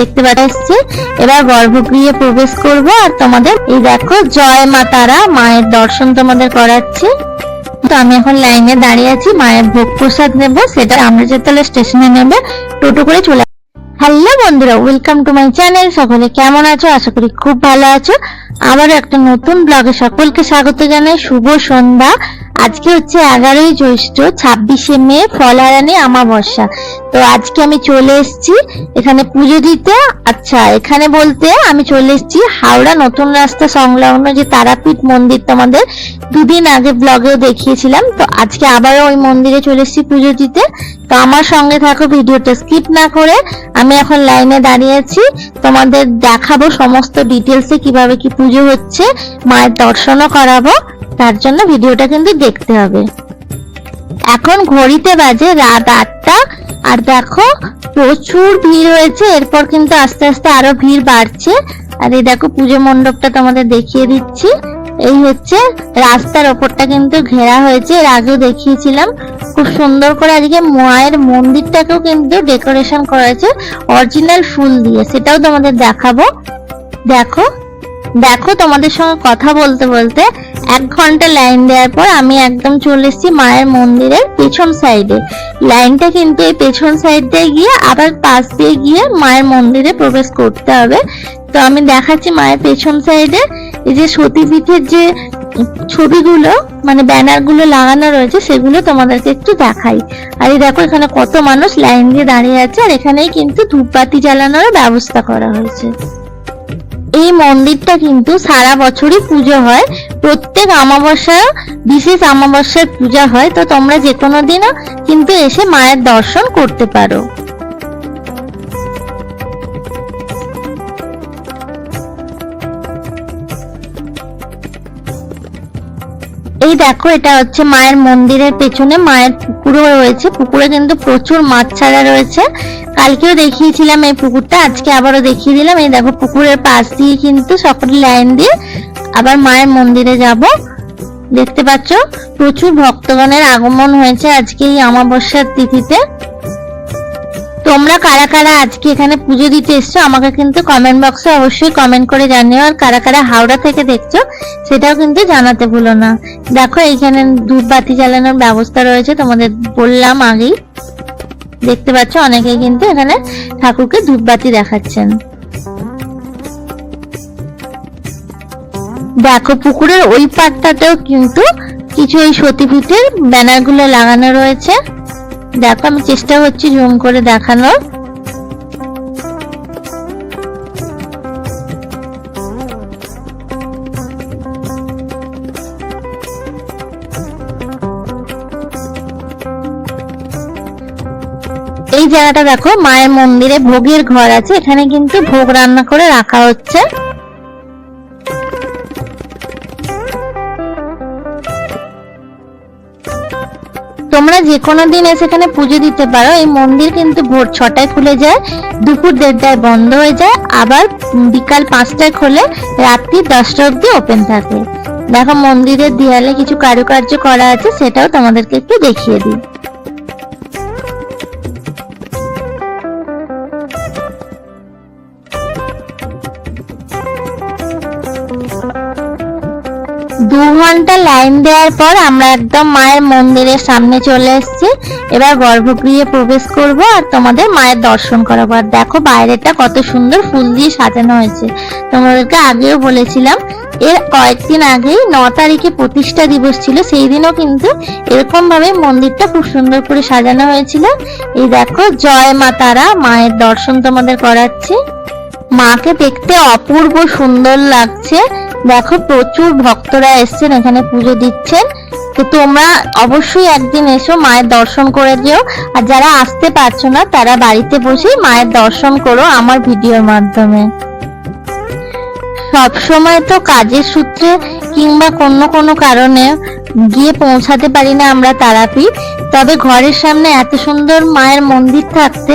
দেখতে পাচ্ছি। এবার গর্ভগৃহে প্রবেশ করব আর তোমাদের এই দেখো জয় মা তারা মায়ের দর্শন তোমাদের করাচ্ছি। তো আমি এখন লাইনে দাঁড়িয়ে আছি, মায়ের ভোগ প্রসাদ নেবো, সেটা আমরা যেতলা স্টেশনে নেবে টোটো করে চলে। হ্যালো বন্ধুরা, ওয়েলকাম টু মাই চ্যানেল। সকলে কেমন আছো? আশা করি খুব ভালো আছো। আবারও একটা নতুন ব্লগে সকলকে স্বাগত জানাই। শুভ সন্ধ্যা। আজকে হচ্ছে 11ই জ্যৈষ্ঠ, 26শে মে, ফলহারানি অমাবস্যা। তো আজকে আমি চলে এসেছি এখানে পুজো দিতে। আচ্ছা, এখানে বলতে আমি চলে এসেছি হাওড়া নতুন রাস্তা সংলগ্ন যে তারাপীঠ মন্দির, তোমাদের দুদিন আগে ব্লগেও দেখিয়েছিলাম। তো আজকে আবারও ওই মন্দিরে চলে এসেছি পুজো দিতে। তো আমার সঙ্গে থাকো, ভিডিওটা স্কিপ না করে। আমি এখন লাইনে দাঁড়িয়ে আছি, তোমাদের দেখাবো সমস্ত ডিটেলসে কিভাবে কি পুজো হচ্ছে, মায়ের দর্শনও করাবো। তার জন্য ভিডিওটা কিন্তু দেখতে হবে। এখন ঘড়িতে বাজে রাত 8টা, আর দেখো প্রচুর ভিড় হয়েছে। এরপর কিন্তু আস্তে আস্তে আরো ভিড় বাড়ছে। আর এই দেখো পুজো মণ্ডপটা তোমাদের দেখিয়ে দিচ্ছি। এই হচ্ছে রাস্তার ওপরটা কিন্তু ঘেরা হয়েছে, এর আগেও দেখিয়েছিলাম। খুব সুন্দর করে আজকে মায়ের মন্দিরটাকেও কিন্তু ডেকোরেশন করা হয়েছে অরিজিনাল ফুল দিয়ে, সেটাও তোমাদের দেখাবো। দেখো দেখো তোমাদের সঙ্গে কথা বলতে বলতে 1 ঘন্টা লাইন দেওয়ার পর আমি একদম চলে এসেছি মায়ের মন্দিরের পেছন সাইডে। লাইনটা কিন্তু এই পেছন সাইড দিয়ে গিয়ে আবার পাশ দিয়ে গিয়ে মায়ের মন্দিরে প্রবেশ করতে হবে। তো আমি দেখাচ্ছি মায়ের পেছন সাইডে এই যে সতীপীঠের যে ছবিগুলো মানে ব্যানার গুলো লাগানো রয়েছে, সেগুলো তোমাদেরকে একটু দেখাই। আর এই দেখো এখানে কত মানুষ লাইন দিয়ে দাঁড়িয়ে আছে, আর এখানেই কিন্তু ধূপবাতি জ্বালানোর ব্যবস্থা করা হয়েছে। এই মন্দিরটা কিন্তু সারা বছরই পুজো হয়, প্রত্যেক অমাবস্যা বিশেষ অমাবস্যার পূজা হয়। তো তোমরা যে কোনো দিনও কিন্তু এসে মায়ের দর্শন করতে পারো। এই দেখো এটা হচ্ছে মায়ের মন্দিরের পেছনে মায়ের পুকুরও রয়েছে। পুকুরে কিন্তু প্রচুর মাছ ছাড়া রয়েছে। কালকেও দেখিয়েছিলাম এই পুকুরটা, আজকে আবারও দেখিয়ে দিলাম। এই দেখো পুকুরের পাশ দিয়ে কিন্তু সকলে লাইন দিয়ে আবার মায়ের মন্দিরে যাব। দেখতে পাচ্ছ প্রচুর ভক্তগণের আগমন হয়েছে আজকে এই অমাবস্যার তিথিতে। তোমরা কারা কারা আজকে এখানে পুজো দিতে এসছো আমাকে কিন্তু কমেন্ট বক্সে অবশ্যই কমেন্ট করে জানিও। আর কারা কারা হাওড়া থেকে দেখছো সেটাও কিন্তু জানাতে ভুলো না। দেখো এইখানে ধূপবাতি জ্বালানোর ব্যবস্থা রয়েছে, তোমাদের বললাম আগেই। দেখতে পাচ্ছ অনেকেই কিন্তু এখানে ঠাকুরকে ধূপবাতি দেখাচ্ছেন। দেখো পুকুরের ওই পাটটাতেও কিন্তু কিছু এই সতীপীঠের ব্যানার গুলো লাগানো রয়েছে। দেখো আমি চেষ্টা করছি জুম করে দেখানোর। এই জায়গাটা দেখো মায়ের মন্দিরে ভোগের ঘর আছে, এখানে কিন্তু ভোগ রান্না করে রাখা হচ্ছে। তোমরা যে কোনো দিন এসে এখানে পুজো দিতে পারো। এই মন্দির কিন্তু ভোর 6টায় খুলে যায়, দুপুর 1:30টায় বন্ধ হয়ে যায়, আবার বিকাল 5টায় খোলে, রাত্রি 10টা অবধি ওপেন থাকে। দেখো মন্দিরের দেয়ালে কিছু কারুকার্য করা আছে, সেটাও তোমাদেরকে একটু দেখিয়ে দিই। দু ঘন্টা লাইন দেওয়ার পর আমরা একদম মায়ের মন্দিরের সামনে চলে এসেছি। এবার গর্ভগৃহে প্রবেশ করব আর তোমাদের মায়ের দর্শন করাবো। আর দেখো বাইরেটা কত সুন্দর ফুল দিয়ে সাজানো হয়েছে, তোমাদেরকে আগেও বলেছিলাম। এর কয়েকদিন আগেই 9 তারিখে প্রতিষ্ঠা দিবস ছিল, সেই দিনও কিন্তু এরকম ভাবে মন্দিরটা খুব সুন্দর করে সাজানো হয়েছিল। এই দেখো জয় মা তারা মায়ের দর্শন তোমাদের করাচ্ছি। মাকে দেখতে অপূর্ব সুন্দর লাগছে। দেখো প্রচুর ভক্তরা এসেছেন এখানে পুজো দিচ্ছেন। তো তোমরা অবশ্যই একদিন এসো, মায়ের দর্শন করে যেও। আর যারা আসতে পারছো না তারা বাড়িতে বসেই মায়ের দর্শন করো আমার ভিডিওর মাধ্যমে। সব সময় তো কাজের সূত্রে কিংবা কোনো কারণে গিয়ে পৌঁছাতে পারি না আমরা তারাপীঠ, তবে ঘরের সামনে এত সুন্দর মায়ের মন্দির থাকতে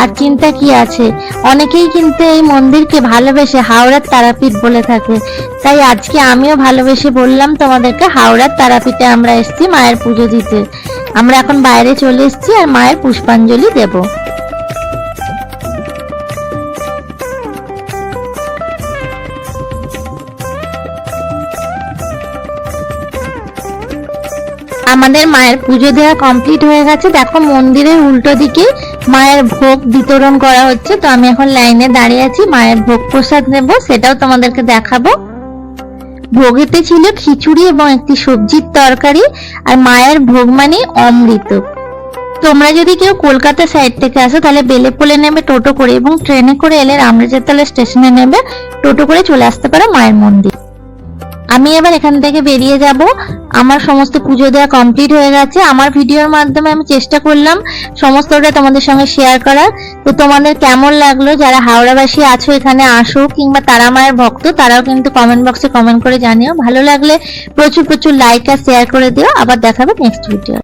আর চিন্তা কি আছে। অনেকেই কিন্তু এই মন্দিরকে ভালোবেসে হাওড়ার তারাপীঠ বলে থাকে, তাই আজকে আমিও ভালোবেসে বললাম তোমাদেরকে হাওড়ার তারাপীঠে আমরা এসেছি মায়ের পুজো দিতে। আমরা এখন বাইরে চলে এসেছি আর মায়ের পুষ্পাঞ্জলি দেব। আমাদের মায়ের পুজো দেওয়া কমপ্লিট হয়ে গেছে। দেখো মন্দিরের উল্টো দিকে মায়ের ভোগ বিতরণ করা হচ্ছে। তো আমি এখন লাইনে দাঁড়িয়ে আছি, মায়ের ভোগ প্রসাদ নেব, সেটাও তোমাদেরকে দেখাবো। ভোগেতে ছিল খিচুড়ি এবং একটি সবজির তরকারি, আর মায়ের ভোগ মানে অমৃত। তোমরা যদি কেউ কলকাতা সাইড থেকে আসো তাহলে বেলেপোলে নেবে টোটো করে, এবং ট্রেনে করে এলে রামরাজাতলা স্টেশনে নেবে, টোটো করে চলে আসতে পারো মায়ের মন্দির। আমি এবার এখান থেকে বেরিয়ে যাব। আমার সমস্ত পুজো দেওয়া কমপ্লিট হয়ে গেছে। আমার ভিডিওর মাধ্যমে আমি চেষ্টা করলাম সমস্তটা তোমাদের সঙ্গে শেয়ার করার। তো তোমাদের কেমন লাগলো? যারা হাওড়াবাসী আছো, এখানে আসো, কিংবা তারা মায়ের ভক্ত, তারাও কিন্তু কমেন্ট বক্সে কমেন্ট করে জানিও। ভালো লাগলে প্রচুর প্রচুর লাইক আর শেয়ার করে দিও। আবার দেখাবে নেক্সট ভিডিও।